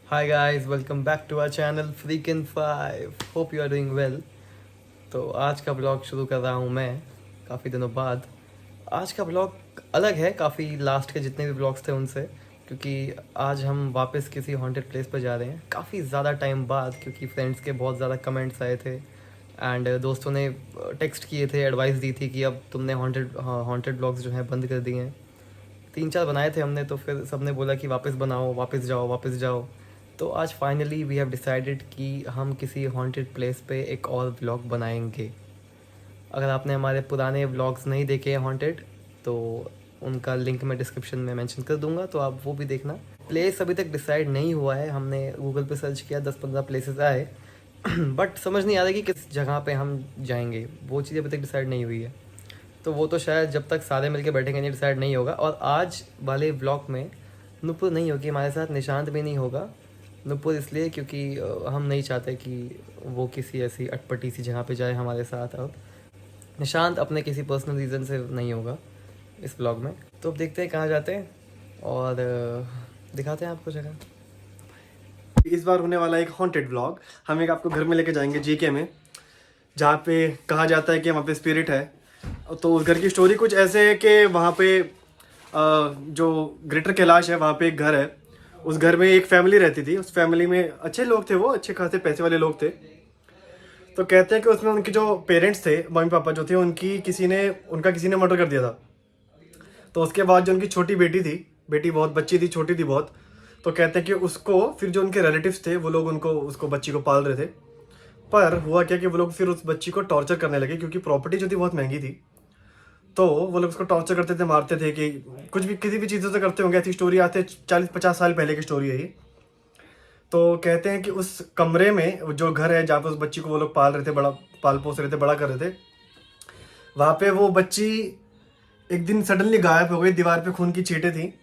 Hi guys, welcome back to our channel Freakin' 5. Hope you are doing well. तो आज का blog शुरू कर रहा हूँ मैं काफ़ी दिनों बाद। आज का ब्लॉग अलग है काफ़ी लास्ट के जितने भी ब्लॉग्स थे उनसे, क्योंकि आज हम वापस किसी हॉन्टेड प्लेस पर जा रहे हैं काफ़ी ज़्यादा टाइम बाद, क्योंकि फ्रेंड्स के बहुत ज़्यादा कमेंट्स आए थे एंड दोस्तों ने टेक्स्ट किए थे, एडवाइस दी थी कि अब तुमने हॉन्टेड ब्लॉग्स जो हैं बंद कर दिए हैं। 3-4 बनाए थे हमने, तो फिर सबने बोला कि वापस बनाओ, वापस जाओ, वापस जाओ। तो आज फाइनली वी हैव डिसाइडेड कि हम किसी हॉन्टेड प्लेस पे एक और व्लॉग बनाएंगे। अगर आपने हमारे पुराने व्लॉग्स नहीं देखे हैं हॉन्टेड, तो उनका लिंक मैं डिस्क्रिप्शन में मेंशन कर दूंगा, तो आप वो भी देखना। प्लेस अभी तक डिसाइड नहीं हुआ है, हमने गूगल पे सर्च किया, 10-15 प्लेसेस आए बट समझ नहीं आ रहा कि किस जगह पे हम जाएंगे, वो चीज़ अभी तक डिसाइड नहीं हुई है। तो वो तो शायद जब तक सारे मिलके बैठेंगे नहीं डिसाइड नहीं होगा। और आज वाले ब्लॉग में नुपुर नहीं होगी हमारे साथ, निशांत भी नहीं होगा। नुपुर इसलिए क्योंकि हम नहीं चाहते कि वो किसी ऐसी अटपटी सी जगह पे जाए हमारे साथ। अब निशांत अपने किसी पर्सनल रीज़न से नहीं होगा इस ब्लॉग में। तो अब देखते हैं कहाँ जाते हैं और दिखाते हैं आपको जगह। इस बार होने वाला एक हॉन्टेड व्लॉग। हम एक आपको घर में लेके जाएंगे जीके में, जहाँ पे कहा जाता है कि वहाँ पे स्पिरिट है। तो उस घर की स्टोरी कुछ ऐसे है कि वहाँ पे जो ग्रेटर कैलाश है वहाँ पे एक घर है। उस घर में एक फैमिली रहती थी। उस फैमिली में अच्छे लोग थे, वो अच्छे खासे पैसे वाले लोग थे। तो कहते हैं कि उसमें उनके जो पेरेंट्स थे, मम्मी पापा जो थे, किसी ने मर्डर कर दिया था। तो उसके बाद जो उनकी छोटी बेटी थी, बेटी बहुत बच्ची थी, छोटी थी बहुत, तो कहते हैं कि उसको फिर जो उनके रिलेटिव्स थे वो लोग उसको बच्ची को पाल रहे थे। पर हुआ क्या कि वो लोग फिर उस बच्ची को टॉर्चर करने लगे, क्योंकि प्रॉपर्टी जो थी बहुत महंगी थी। तो वो लोग उसको टॉर्चर करते थे, मारते थे, कि कुछ भी किसी भी चीज़ों से करते होंगे। ऐसी स्टोरी आते 40-50 साल पहले की स्टोरी है ये। तो कहते हैं कि उस कमरे में जो घर है जहाँ पे उस बच्ची को वो लोग पाल रहे थे, बड़ा पाल पोस रहे थे, बड़ा कर रहे थे, वहाँ पे वो बच्ची एक दिन सडनली गायब हो गई। दीवार पे खून की छींटें थी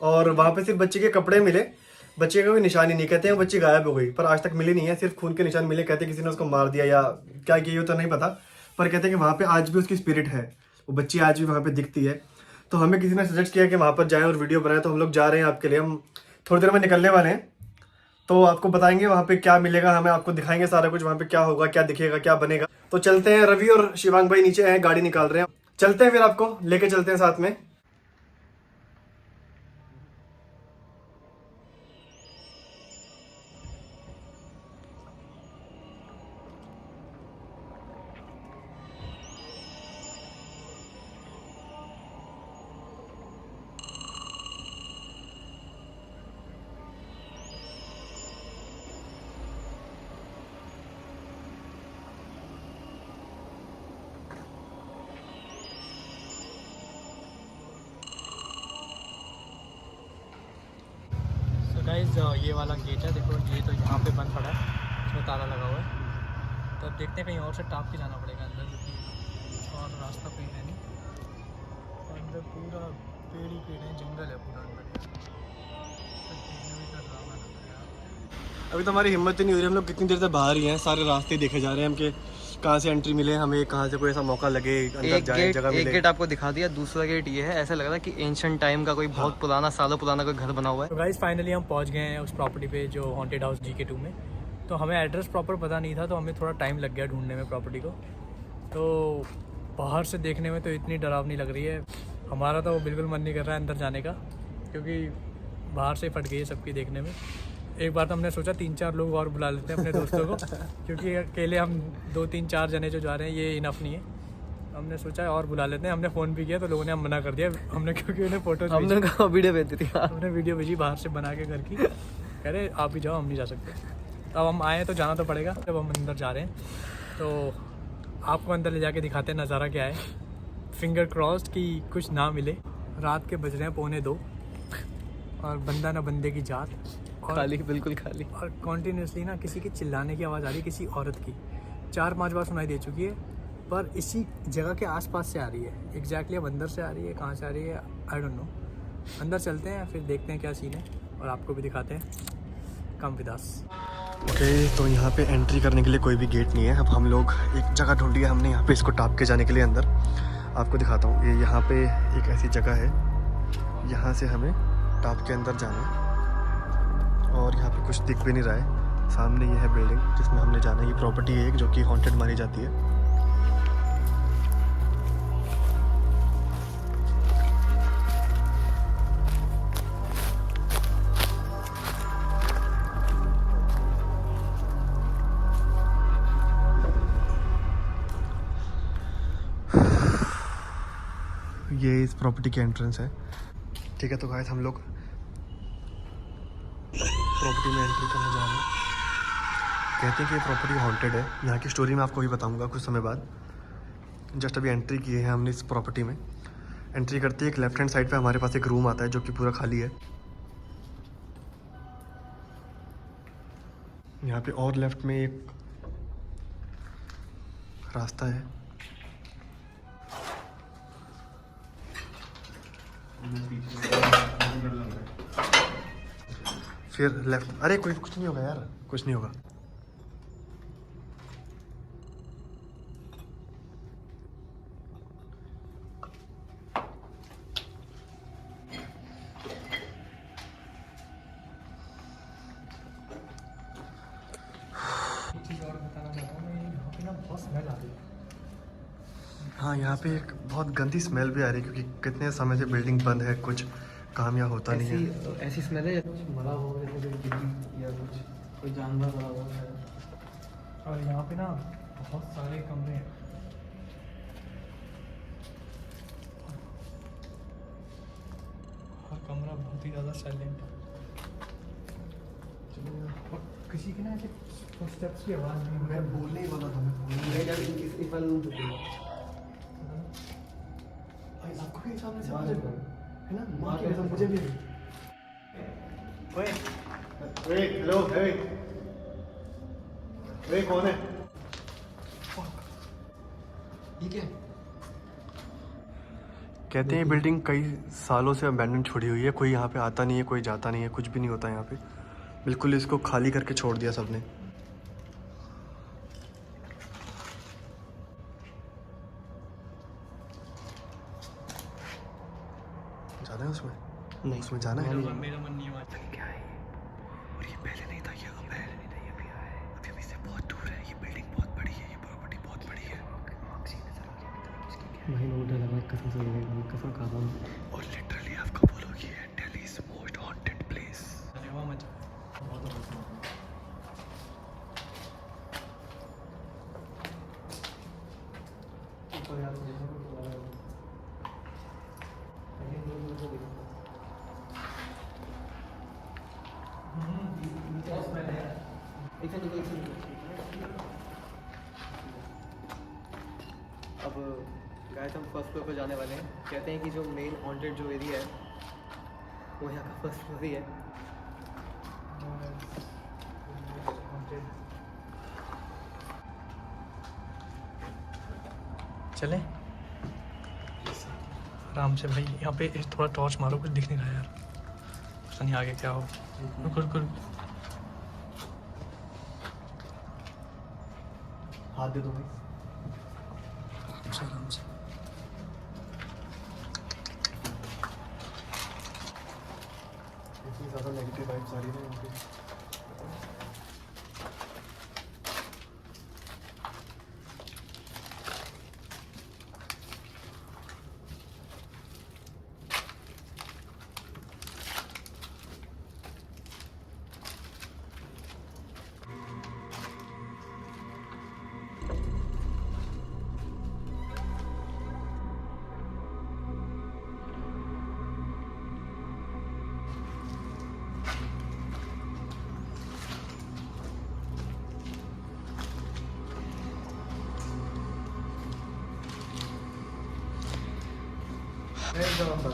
और वहाँ पे सिर्फ बच्चे के कपड़े मिले, बच्चे का कोई निशानी नहीं। कहते हैं बच्ची गायब हो गई, पर आज तक मिली नहीं है, सिर्फ खून के निशान मिले। कहते हैं किसी ने उसको मार दिया या क्या किया तो नहीं पता, पर कहते हैं कि वहाँ पे आज भी उसकी स्पिरिट है, वो बच्ची आज भी वहाँ पे दिखती है। तो हमें किसी ने सजेस्ट किया कि वहाँ पर जाएं और वीडियो बनाएं, तो हम लोग जा रहे हैं आपके लिए। हम थोड़ी देर में निकलने वाले हैं, तो आपको बताएंगे वहाँ पे क्या मिलेगा हमें, आपको दिखाएंगे सारा कुछ, वहाँ पे क्या होगा, क्या दिखेगा, क्या बनेगा। तो चलते हैं। रवि और शिवांग भाई नीचे हैं, गाड़ी निकाल रहे हैं। चलते हैं, फिर आपको लेके चलते हैं साथ में। गाइस ये वाला गेट है, देखो ये तो यहाँ पे बंद पड़ा है, इसमें ताला लगा हुआ है। तो अब देखते हैं, कहीं और से टाप के जाना पड़ेगा अंदर, क्योंकि और रास्ता कहीं है नहीं। अंदर पूरा पेड़ ही पेड़ है, जंगल है पूरा अंदर। तो देखने में इतना ड्रामा लग रहा है यार। अभी तो हमारी हिम्मत ही नहीं हो रही, हम लोग कितनी देर से बाहर ही हैं, सारे रास्ते देखे जा रहे हैं हम कि कहाँ से एंट्री मिले हमें, कहाँ से कोई ऐसा मौका लगे अंदर जाए, जगह मिले। एक गेट आपको दिखा दिया, दूसरा गेट ये है। ऐसा लग रहा है कि एंशिएंट टाइम का कोई बहुत पुराना, सालों पुराना कोई घर बना हुआ है। तो गाइस फाइनली हम पहुँच गए हैं उस प्रॉपर्टी पे जो हॉन्टेड हाउस GK2 में। तो हमें एड्रेस प्रॉपर पता नहीं था, तो हमें थोड़ा टाइम लग गया ढूंढने में प्रॉपर्टी को। तो बाहर से देखने में तो इतनी डरावनी लग रही है, हमारा तो बिल्कुल मन नहीं कर रहा है अंदर जाने का, क्योंकि बाहर से फट गई है सबकी देखने में। एक बार तो हमने सोचा 3-4 लोग और बुला लेते हैं अपने दोस्तों को, क्योंकि अकेले हम 2-3-4 जने जो जा रहे हैं ये इनफ नहीं है। हमने सोचा और बुला लेते हैं। हमने फ़ोन भी किया तो लोगों ने हम मना कर दिया हमने, क्योंकि उन्हें फ़ोटोज़ हमने कहा वीडियो भेजी थी, हमने वीडियो भेजी बाहर से बना के घर की, कह रहे आप भी जाओ, हम नहीं जा सकते। तो अब हम आए तो जाना तो पड़ेगा। जब हम अंदर जा रहे हैं तो आपको अंदर ले जाके दिखाते हैं नज़ारा क्या है। फिंगर क्रॉस्ड कि कुछ ना मिले। रात के बज रहे हैं 1:45 और बंदा ना बंदे की जात, और खाली, बिल्कुल खाली। और कॉन्टीन्यूसली ना किसी के चिल्लाने की आवाज़ आ रही है, किसी औरत की। 4-5 बार सुनाई दे चुकी है, पर इसी जगह के आसपास से आ रही है। एग्जैक्टली अब अंदर से आ रही है, कहाँ से आ रही है आई डोंट नो। अंदर चलते हैं, फिर देखते हैं क्या सीन है और आपको भी दिखाते हैं। Come with us. ओके, तो यहाँ पे एंट्री करने के लिए कोई भी गेट नहीं है। अब हम लोग एक जगह ढूंढी है हमने यहाँ पे, इसको टाप के जाने के लिए अंदर। आपको दिखाता हूँ, ये यहाँ पे एक ऐसी जगह है, यहाँ से हमें टाप के अंदर जाना है। और यहाँ पे कुछ दिख भी नहीं रहा है। सामने ये है बिल्डिंग जिसमें हमने जाना है। ये प्रॉपर्टी है एक जो कि हॉन्टेड मानी जाती है। ये इस प्रॉपर्टी की एंट्रेंस है। ठीक है, तो गाइस हम लोग प्रॉपर्टी में एंट्री करने जा रहे हैं। कहते हैं कि ये प्रॉपर्टी हॉन्टेड है। यहाँ की स्टोरी मैं आपको भी बताऊंगा कुछ समय बाद। जस्ट अभी एंट्री की है हमने इस प्रॉपर्टी में। एंट्री करते ही एक लेफ्ट हैंड साइड पे हमारे पास एक रूम आता है जो कि पूरा खाली है। यहाँ पे और लेफ्ट में एक रास्ता है। फिर लेफ्ट, अरे कोई कुछ नहीं होगा यार, कुछ नहीं होगा। एक चीज़ और बताना चाहता हूँ मैं, यहाँ पे ना बहुत स्मेल आ रही है। हाँ, यहाँ पे एक बहुत गंदी स्मेल भी आ रही है क्योंकि कितने समय से बिल्डिंग बंद है, कुछ काम या होता नहीं है। ऐसी स्मेल है कुछ मरा हुआ है, जैसे कोई बिल्ली या कुछ कोई जानवर मरा हुआ है। और यहाँ पे ना बहुत सारे कमरे हैं। हर कमरा बहुत ही ज़्यादा साइलेंट है। और किसी के ना ऐसे स्टेप्स की आवाज़ नहीं मैं बोलने ही वाला था, आपको भी सामने से आवाज है ना, मार के मुझे भी। ओए हेलो, ओए कौन है? ठीक है। कहते हैं ये बिल्डिंग कई सालों से अबैंडन छोड़ी हुई है। कोई यहाँ पे आता नहीं है, कोई जाता नहीं है, कुछ भी नहीं होता यहाँ पे। बिल्कुल इसको खाली करके छोड़ दिया सबने। जाना है उसमें? नहीं, उसमें जाना है। मेरा मन नहीं हुआ। क्या है और ये पहले नहीं था, ये अब है। अभी हम इससे बहुत दूर है। ये बिल्डिंग बहुत बड़ी है, ये प्रॉपर्टी बहुत बड़ी है। भाई मैं डर लगा, कसम से कसम खा रहा हूँ। और लिटरली आप कब बोलोगे ये दिल्ली's मोस्ट हॉन्टेड प्लेस। अरे वाह मजा बहुत अब गाइस हम फर्स्ट फ्लोर पर जाने वाले हैं। कहते हैं कि जो मेन हॉन्टेड जो एरिया है वो यहाँ का फर्स्ट फ्लोर ही है। चलें आराम से भाई। यहाँ पे थोड़ा टॉर्च मारो, कुछ दिख नहीं रहा यार, पता नहीं आगे क्या हो। रुक हाथ दे दो भाई। आराम से। इतनी ज़्यादा नेगेटिव वाइब्स आ रही है यहाँ पे।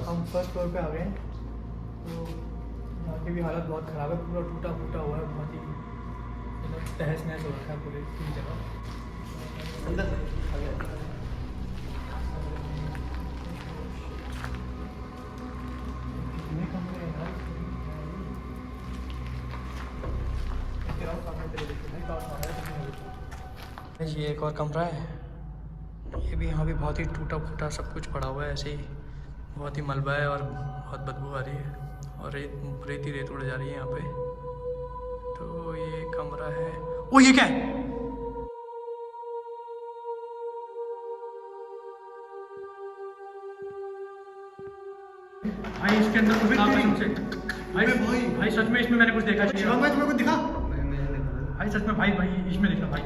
हम फर्स्ट फ्लोर पे आ गए हैं। तो यहाँ की भी हालत बहुत ख़राब है, पूरा टूटा फूटा हुआ है, बहुत ही मतलब तहस नहस हो रखा है पूरी जगह। अंदर कितने कमरे हैं यार, ये एक और कमरा है। ये भी यहाँ भी बहुत ही टूटा फूटा सब कुछ पड़ा हुआ है, ऐसे ही बहुत ही मलबा है और बहुत बदबू आ रही है और रेत ही रेत उड़ जा रही है यहाँ पे। तो ये कमरा है। ओ ये क्या है? भाई इसके अंदर कुछ था कसम से। भाई सच में इसमें मैंने कुछ देखा। शिवम भाई तुम्हें कुछ दिखा? भाई सच में भाई इसमें देखना भाई।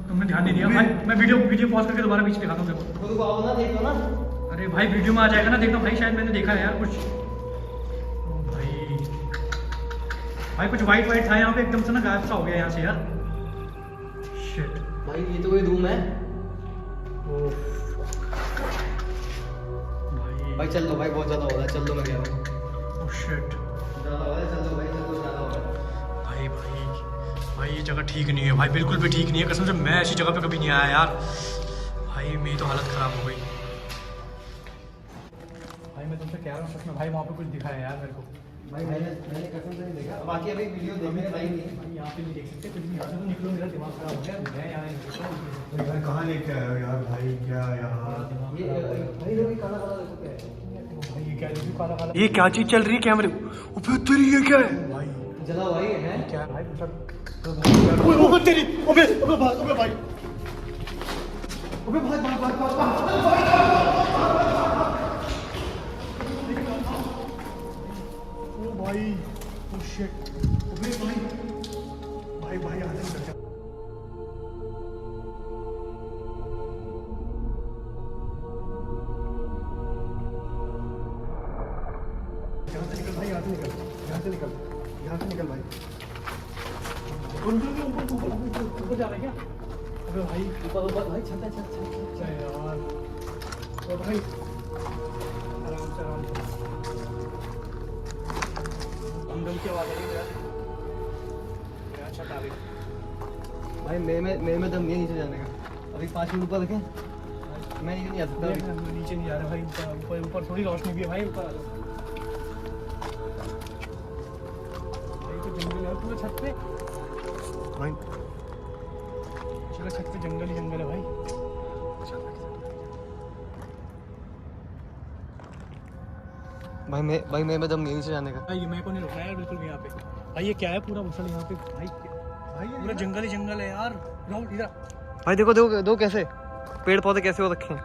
तुमने ध्यान नहीं दिया भाई। मैं वीडियो पॉज करके दोबारा पीछे दिखाता हूँ देखो। तो आओ ना, देखो ना। अरे भाई वीडियो में आ जाएगा ना, देखना भाई। शायद मैंने देखा है यार कुछ। ओ भाई कुछ वाइट था यहाँ पे, एकदम से ना गायब सा हो गया यहाँ से यार। शिट भाई ये तो कोई रूम है। भाई चल लो भाई, बहुत ज्यादा हो रहा है, चल लो मैं गया भाई। ओह शिट ज्यादा हो रहा है, चल लो भाई, चल लो, ज्यादा हो रहा है। भाई ये जगह ठीक नहीं है भाई, बिल्कुल भी ठीक नहीं है कसम से। मैं ऐसी जगह पे कभी नहीं आया यार। भाई मेरी तो हालत ख़राब हो गई। भाई मैं तुमसे कह रहा हूँ सच में भाई, वहाँ पे कुछ दिखा है यार मेरे को। भाई मैंने कसम से नहीं देखा। बाकी अभी वीडियो देखने का टाइम नहीं है। भाई यहाँ पे नहीं देख सकते कुछ भी। यहाँ से तो निकलो, मेरा दिमाग खराब हो गया। मैं यहाँ नहीं देखता। यार कहाँ लेके आए हो यार भाई? क्या यहाँ ये भाई लोग काला काला देखो क्या है। भाई ये क्या है? काला काला ये क्या चीज़ चल रही है कैमरे? ओबे तेरी ये क्या है भाई? जला भाई है क्या है भाई? ओबे तेरी ओबे भाई ओबे भाई ओ भाई ओ शिट। ओबे भाई यहाँ से निकल जा। यहाँ से निकल भाई, यहाँ से निकल भाई। ऊपर जा रहा है क्या? अबे भाई ऊपर भाई, छत अच्छा यार। ओ भाई आराम से दम की आवाज़ आ रही है यार। छत आ गई भाई। मेरे में दम नहीं है नीचे जाने का। अभी 5 मिनट ऊपर रखें, मैं नीचे नहीं आ सकता अभी। नीचे नहीं आ रहा भाई। ऊपर थोड़ी रोशनी भी है भाई। ऊपर आ जाओ भाई। तो जंगल है पूरा छत पे भाई। चलो छत पे जंगल ही जंगल है भाई। भाई मेरे में दम नहीं है नीचे जाने का। भाई मेरे को नहीं रुकना यार बिल्कुल भी यहाँ पे। भाई ये क्या है? पूरा घुसल यहाँ पे भाई। भाई पूरा जंगल ही जंगल है यार। राहुल इधर भाई देखो कैसे पेड़ पौधे कैसे हो रखे हैं।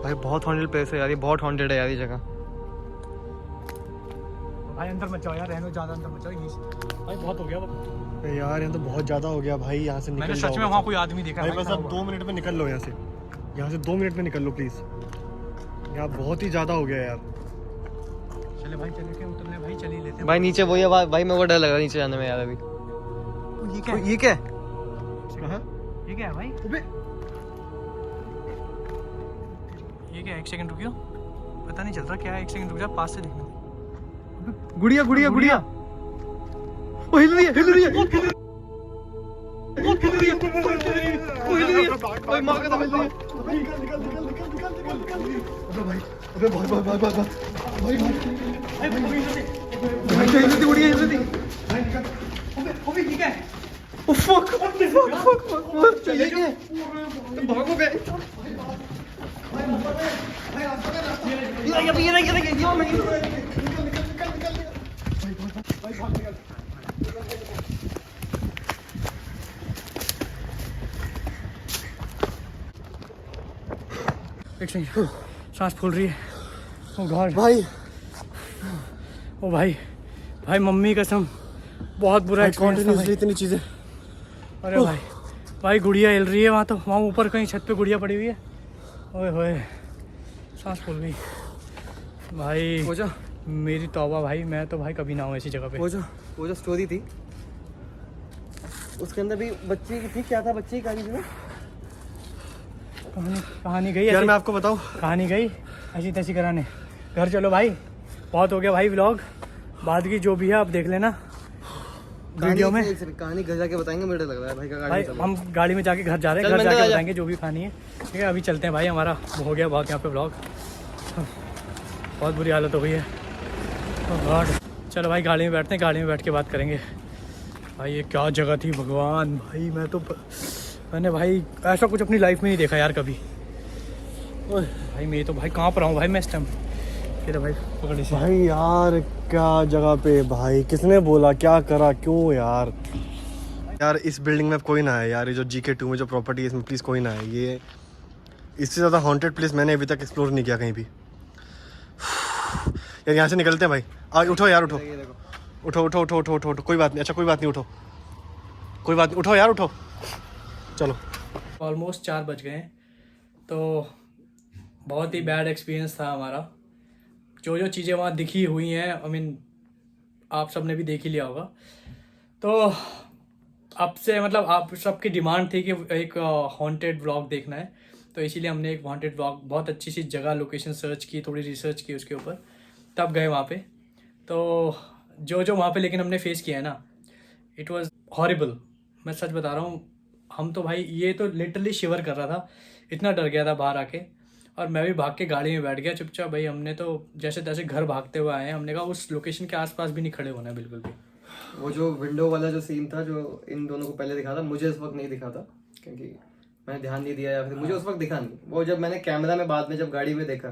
भाई बहुत हॉन्टेड प्लेस है यार, ये बहुत हॉन्टेड है यार ये जगह। भाई अंदर मत जाओ यार, रहने दो, ज़्यादा अंदर मत जाओ। ये भाई बहुत हो गया वो यार यहाँ तो बहुत ज्यादा हो गया भाई। यहाँ से निकल मैंने सच में वहाँ कोई आदमी देखा भाई। है बस अब 2 मिनट में निकल लो यहाँ से। 2 मिनट में निकल लो प्लीज। यहाँ बहुत ही ज्यादा हो गया यार। चले भाई, चले के उतरने भाई, चल ही लेते हैं भाई नीचे वही आवाज। भाई मेरे को डर लग रहा है नीचे जाने में यार अभी। ये क्या है? ये क्या है? कहाँ? ये क्या है भाई? अबे ये क्या है? 1 सेकंड रुकियो, पता नहीं चल रहा क्या है। 1 सेकंड रुक जा, पास से देखने दे। गुड़िया ओ हिल रही है। भाई मार के तो हिल रही है। अबे भाई भाई हिल रही थी, गुड़िया हिल रही थी। ओबे ये क्या है? ओ फक ये क्या है? तुम भागो गए। एक सेकंड, सांस फूल रही है। ओ गॉड भाई ओ भाई मम्मी कसम बहुत बुरा एक्सपीरियंस था भाई। इतनी चीजें। अरे भाई गुड़िया हिल रही है वहाँ। तो वहाँ ऊपर कहीं छत पे गुड़िया पड़ी हुई है। ओए होए सांस फूल गई भाई। वो जो मेरी तौबा भाई, मैं तो भाई कभी ना हूँ ऐसी जगह पे। वो जो स्टोरी थी उसके अंदर भी बच्ची की थी। क्या था बच्ची की कहानी थी ना? कहानी गई यार ऐसी, मैं आपको बताऊं, कहानी गई ऐसी तैसी कराने। घर चलो भाई, बहुत हो गया भाई व्लॉग। बाद की जो भी है आप देख लेना वीडियो में। कहानी घर जाके बताएंगे। मुझे लग रहा है भाई का भाई हम गाड़ी में जाके घर जा रहे हैं। चल घर बंदे जाके आ जा। बताएंगे जो भी खानी है। ठीक है अभी चलते हैं भाई, हमारा हो गया बहुत यहाँ पे व्लॉग। बहुत बुरी हालत हो गई है। ओह गॉड, चलो भाई गाड़ी में बैठते हैं, गाड़ी में बैठ के बात करेंगे। भाई ये क्या जगह थी भगवान। भाई मैंने भाई ऐसा कुछ अपनी लाइफ में नहीं देखा यार कभी। भाई मैं तो भाई कहाँ पर हूँ भाई मैं इस टाइम फिर भाई पकड़ इसे। भाई यार क्या जगह पे भाई, किसने बोला, क्या करा, क्यों यार। यार इस बिल्डिंग में अब कोई ना है यार, ये जो GK2 में जो प्रॉपर्टी है इसमें प्लीज़ कोई ना है। ये इससे ज़्यादा हॉन्टेड प्लेस मैंने अभी तक एक्सप्लोर नहीं किया कहीं भी। यार यहाँ से निकलते हैं भाई, आज उठो यार, उठो उठो उठो उठो उठो उठो उठो, कोई बात नहीं, अच्छा कोई बात नहीं, उठो कोई बात नहीं, उठो यार उठो, चलो। ऑलमोस्ट 4 बज गए हैं, तो बहुत ही बैड एक्सपीरियंस था हमारा। जो जो चीज़ें वहाँ दिखी हुई हैं, आई मीन आप सब ने भी देख ही लिया होगा। तो आपसे मतलब आप सबकी डिमांड थी कि एक हॉन्टेड व्लॉग देखना है, तो इसीलिए हमने एक हॉन्टेड व्लॉग, बहुत अच्छी सी जगह लोकेशन सर्च की, थोड़ी रिसर्च की उसके ऊपर, तब गए वहाँ पे। तो जो जो वहाँ पे लेकिन हमने फेस किया है ना, इट वाज हॉरिबल। मैं सच बता रहा हूँ, हम तो भाई ये तो लिटरली शिवर कर रहा था, इतना डर गया था बाहर आके। और मैं भी भाग के गाड़ी में बैठ गया चुपचाप भाई। हमने तो जैसे तैसे घर भागते हुए आए हैं। हमने कहा उस लोकेशन के आसपास भी नहीं खड़े होना है बिल्कुल भी। वो जो विंडो वाला जो सीन था जो इन दोनों को पहले दिखा था, मुझे उस वक्त नहीं दिखा था क्योंकि मैंने ध्यान नहीं दिया या फिर मुझे उस वक्त दिखा नहीं। वो जब मैंने कैमरा में बाद में जब गाड़ी में देखा,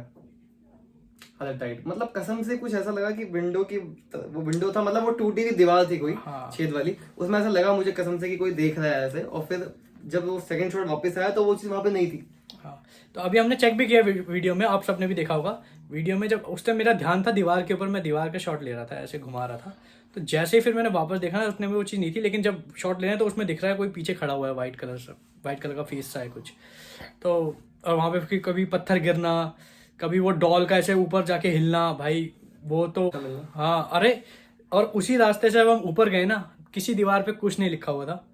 हालत टाइट, मतलब कसम से कुछ ऐसा लगा कि विंडो की, वो विंडो था मतलब वो टूटी हुई दीवार थी कोई छेद वाली, उसमें ऐसा लगा मुझे कसम से कि कोई देख रहा है ऐसे। और फिर जब वो सेकंड शॉट वापस आया तो वो चीज़ वहाँ पे नहीं थी। हाँ, तो अभी हमने चेक भी किया वीडियो में, आप सबने भी देखा होगा वीडियो में। जब उस टाइम मेरा ध्यान था दीवार के ऊपर, मैं दीवार का शॉट ले रहा था, ऐसे घुमा रहा था। तो जैसे ही फिर मैंने वापस देखा ना, उसमें वो चीज़ नहीं थी। लेकिन जब शॉट ले रहे हैं तो उसमें दिख रहा है कोई पीछे खड़ा हुआ है, वाइट कलर का फेस सा है कुछ। तो और वहाँ पे कभी पत्थर गिरना, कभी वो डॉल का ऐसे ऊपर जाके हिलना, भाई वो तो हाँ। अरे और उसी रास्ते से जब हम ऊपर गए ना, किसी दीवार पे कुछ नहीं लिखा हुआ था।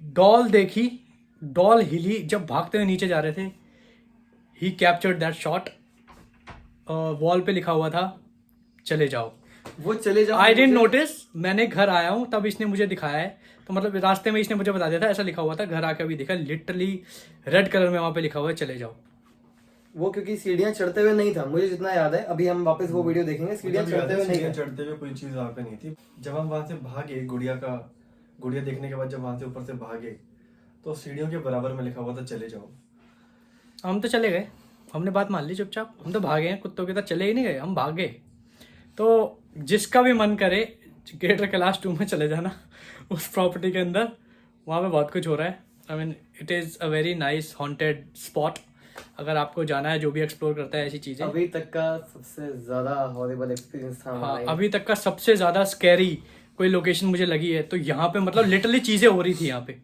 डॉल देखी, डॉल हिली जब भागते हुए नीचे जा रहे थे। ही कैप्चर्ड दैट शॉट। वॉल पे लिखा हुआ था चले जाओ। वो चले जाओ। आई डिडंट नोटिस, मैंने घर आया हूँ तब इसने मुझे दिखाया है। तो मतलब रास्ते में इसने मुझे बता दिया था ऐसा लिखा हुआ था। घर आके अभी देखा, लिटरली रेड कलर में वहां पे लिखा हुआ है चले जाओ। वो क्योंकि सीढ़ियां चढ़ते हुए नहीं था, मुझे जितना याद है। अभी हम वापस वो वीडियो देखेंगे, सीढ़ियां चढ़ते हुए नहीं था। चढ़ते हुए कोई चीज़ वहाँ पे नहीं थी। जब हम वहाँ से भागे, गुड़िया देखने के बाद जब वहाँ से ऊपर से भागे तो सीढ़ियों के बराबर में लिखा हुआ था चले जाओ। हम तो चले गए, हमने बात मान ली चुपचाप। हम तो भागे हैं, कुत्तों के साथ चले ही नहीं गए, हम भागे। तो जिसका भी मन करे ग्रेटर कैलाश 2 में चले जाना, उस प्रॉपर्टी के अंदर। वहाँ पे बहुत कुछ हो रहा है। I mean it is a very nice haunted spot. अगर आपको जाना है, जो भी एक्सप्लोर करता है ऐसी चीज़ें। अभी तक का सबसे ज्यादा हॉरिबल एक्सपीरियंस था हाँ, हमारा। अभी तक का सबसे ज़्यादा स्कैरी कोई लोकेशन मुझे लगी है। तो यहाँ पे मतलब लिटरली चीज़ें हो रही थी यहाँ पे।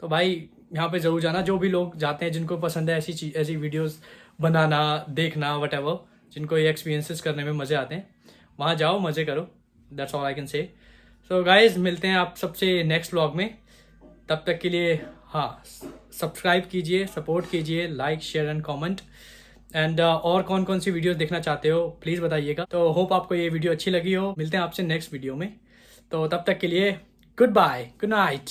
तो भाई यहाँ पे ज़रूर जाना, जो भी लोग जाते हैं, जिनको पसंद है ऐसी वीडियोस बनाना, देखना, वट जिनको ये एक्सपीरियंसेस करने में मज़े आते हैं, वहाँ जाओ, मज़े करो। That's all I can say. So guys, मिलते हैं आप सबसे नेक्स्ट व्लॉग में। तब तक के लिए हाँ, सब्सक्राइब कीजिए, सपोर्ट कीजिए, like, share and comment. And और कौन कौन सी वीडियोस देखना चाहते हो प्लीज़ बताइएगा। तो होप आपको ये वीडियो अच्छी लगी हो। मिलते हैं आपसे नेक्स्ट वीडियो में। तो तब तक के लिए गुड बाय, गुड नाइट।